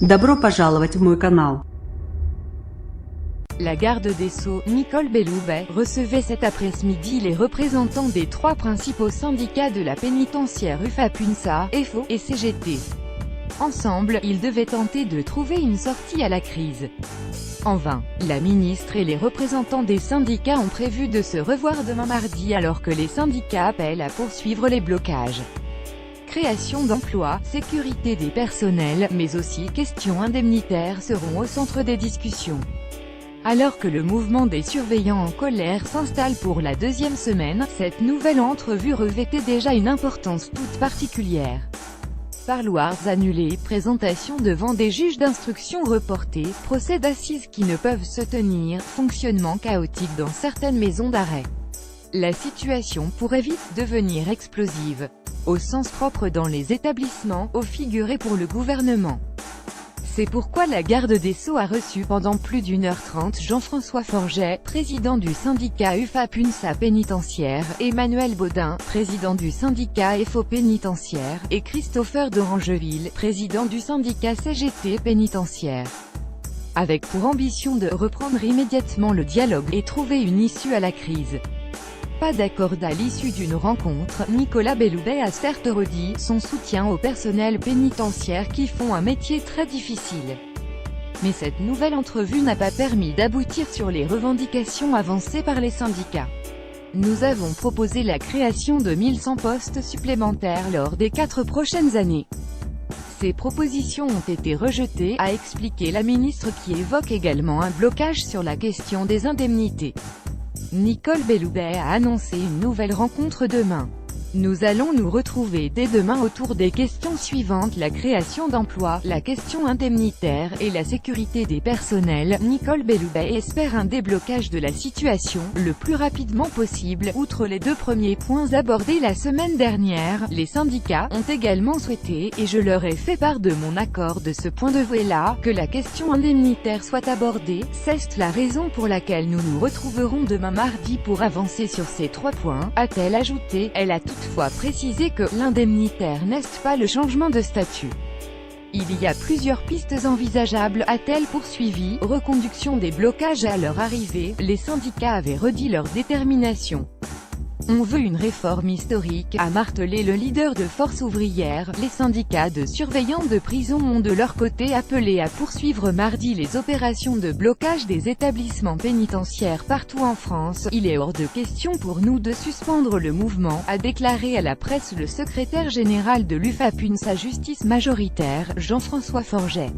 Добро пожаловать в мой канал. La garde des Sceaux, Nicole Belloubet, recevait cet après-midi les représentants des trois principaux syndicats de la pénitentiaire UFAPUNSA, FO et CGT. Ensemble, ils devaient tenter de trouver une sortie à la crise. En vain, la ministre et les représentants des syndicats ont prévu de se revoir demain mardi alors que les syndicats appellent à poursuivre les blocages. Création d'emplois, sécurité des personnels, mais aussi questions indemnitaires seront au centre des discussions. Alors que le mouvement des surveillants en colère s'installe pour la deuxième semaine, cette nouvelle entrevue revêtait déjà une importance toute particulière. Parloirs annulés, présentation devant des juges d'instruction reportés, procès d'assises qui ne peuvent se tenir, fonctionnement chaotique dans certaines maisons d'arrêt. La situation pourrait vite devenir explosive. Au sens propre dans les établissements, au figuré pour le gouvernement. C'est pourquoi la garde des Sceaux a reçu pendant plus d'1h30 Jean-François Forget, président du syndicat UFAPUNSA pénitentiaire, Emmanuel Baudin, président du syndicat FO pénitentiaire, et Christopher d'Orangeville, président du syndicat CGT pénitentiaire. Avec pour ambition de reprendre immédiatement le dialogue et trouver une issue à la crise. Pas d'accord à l'issue d'une rencontre, Nicolas Belloubet a certes redit son soutien au personnel pénitentiaire qui font un métier très difficile. Mais cette nouvelle entrevue n'a pas permis d'aboutir sur les revendications avancées par les syndicats. Nous avons proposé la création de 1100 postes supplémentaires lors des 4 prochaines années. Ces propositions ont été rejetées, a expliqué la ministre qui évoque également un blocage sur la question des indemnités. Nicole Belloubet a annoncé une nouvelle rencontre demain. Nous allons nous retrouver dès demain autour des questions suivantes: la création d'emplois, la question indemnitaire, et la sécurité des personnels. Nicole Belloubet espère un déblocage de la situation, le plus rapidement possible. Outre les 2 premiers points abordés la semaine dernière, les syndicats ont également souhaité, et je leur ai fait part de mon accord de ce point de vue-là, que la question indemnitaire soit abordée. C'est la raison pour laquelle nous nous retrouverons demain mardi pour avancer sur ces 3 points, a-t-elle ajouté. Elle a toutefois précisé que l'indemnitaire n'est pas le changement de statut. Il y a plusieurs pistes envisageables, a-t-elle poursuivi. Reconduction des blocages à leur arrivée, les syndicats avaient redit leur détermination. On veut une réforme historique, a martelé le leader de Force ouvrière. Les syndicats de surveillants de prison ont de leur côté appelé à poursuivre mardi les opérations de blocage des établissements pénitentiaires partout en France. Il est hors de question pour nous de suspendre le mouvement, a déclaré à la presse le secrétaire général de l'UFAPUNSA Justice majoritaire, Jean-François Forget.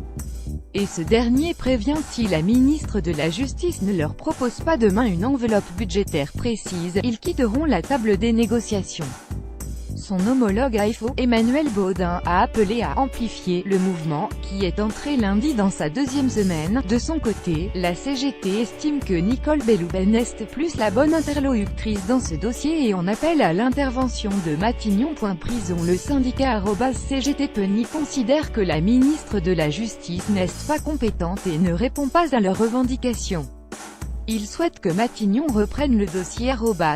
Et ce dernier prévient si la ministre de la Justice ne leur propose pas demain une enveloppe budgétaire précise, ils quitteront la table des négociations. Son homologue à FO, Emmanuel Baudin, a appelé à amplifier le mouvement, qui est entré lundi dans sa 2e semaine. De son côté, la CGT estime que Nicole Belloubet n'est plus la bonne interlocutrice dans ce dossier et en appelle à l'intervention de Matignon. Prison. Le syndicat @CGT Penny considère que la ministre de la Justice n'est pas compétente et ne répond pas à leurs revendications. Il souhaite que Matignon reprenne le dossier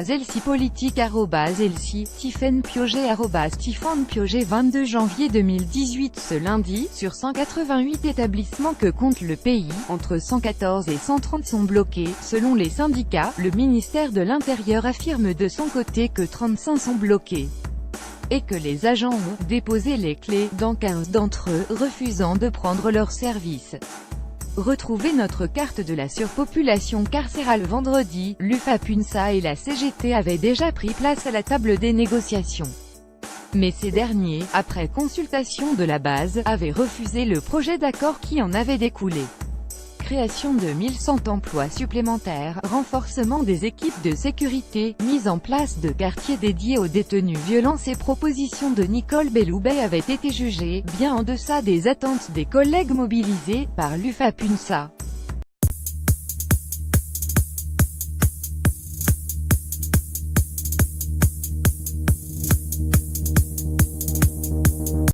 @elsipolitique @elsi, Tiffaine Pioget Stéphane Pioget 22 janvier 2018. Ce lundi, sur 188 établissements que compte le pays, entre 114 et 130 sont bloqués. Selon les syndicats, le ministère de l'Intérieur affirme de son côté que 35 sont bloqués. Et que les agents ont déposé les clés, dans 15 d'entre eux, refusant de prendre leur service. Retrouvez notre carte de la surpopulation carcérale vendredi. L'UFAPUNSA et la CGT avaient déjà pris place à la table des négociations. Mais ces derniers, après consultation de la base, avaient refusé le projet d'accord qui en avait découlé. Création de 1100 emplois supplémentaires, renforcement des équipes de sécurité, mise en place de quartiers dédiés aux détenus violents. Ces propositions de Nicole Belloubet avaient été jugées bien en deçà des attentes des collègues mobilisés par l'UFAPUNSA.